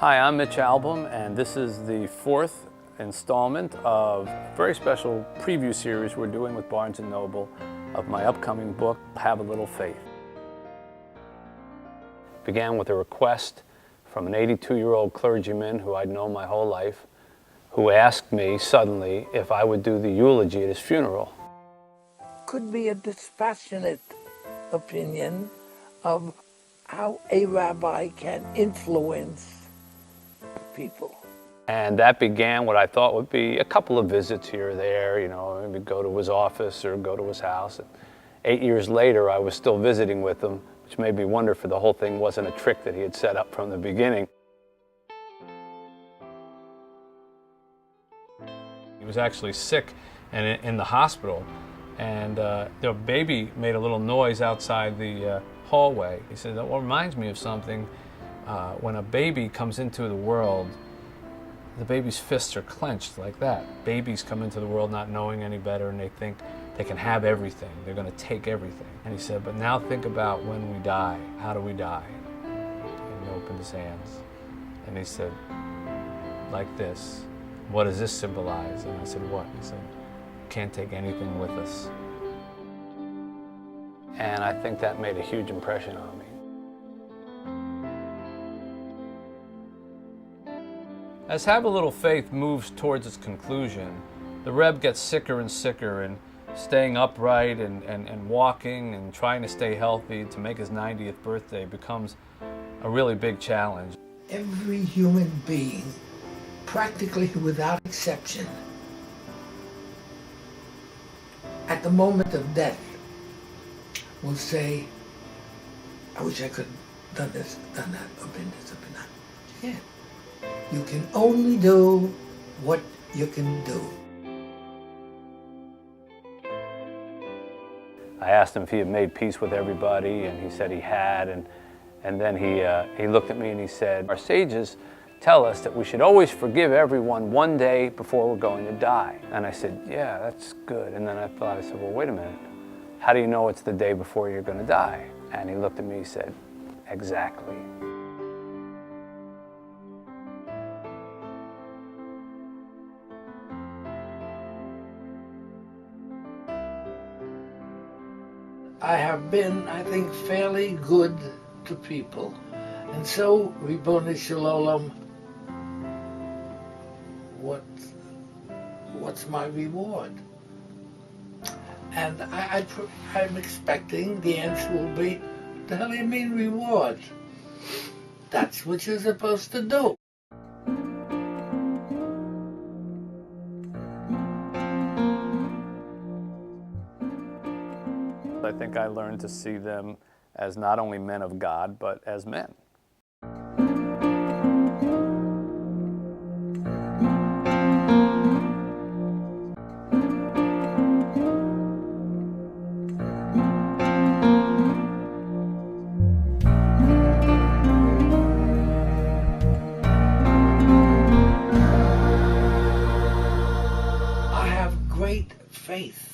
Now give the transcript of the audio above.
Hi, I'm Mitch Albom, and this is the fourth installment of a very special preview series we're doing with Barnes & Noble of my upcoming book, Have a Little Faith. It began with a request from an 82-year-old clergyman who I'd known my whole life, who asked me suddenly if I would do the eulogy at his funeral. Could be a dispassionate opinion of how a rabbi can influence people. And that began what I thought would be a couple of visits here or there, you know, maybe go to his office or go to his house. And 8 years later, I was still visiting with him, which made me wonder if the whole thing wasn't a trick that he had set up from the beginning. He was actually sick and in the hospital, and the baby made a little noise outside the hallway. He said, "That reminds me of something. When a baby comes into the world, the baby's fists are clenched like that. Babies come into the world not knowing any better, and they think they can have everything. They're going to take everything." And he said, "But now think about when we die. How do we die?" And he opened his hands, and he said, "Like this. What does this symbolize?" And I said, "What?" He said, "Can't take anything with us." And I think that made a huge impression on me. As Have a Little Faith moves towards its conclusion, the Reb gets sicker and sicker, and staying upright and walking and trying to stay healthy to make his 90th birthday becomes a really big challenge. Every human being, practically without exception, at the moment of death, will say, "I wish I could have done this, done that, or been this, or been that." Yeah. You can only do what you can do. I asked him if he had made peace with everybody, and he said he had, and then he looked at me and he said, "Our sages tell us that we should always forgive everyone one day before we're going to die." And I said, "Yeah, that's good." And then I said, "Well, wait a minute. How do you know it's the day before you're going to die?" And he looked at me and said, "Exactly." I have been, I think, fairly good to people. And so, Ribono Shel Olam, what's my reward? And I'm expecting the answer will be, "What the hell do you mean reward? That's what you're supposed to do." I think I learned to see them as not only men of God, but as men. I have great faith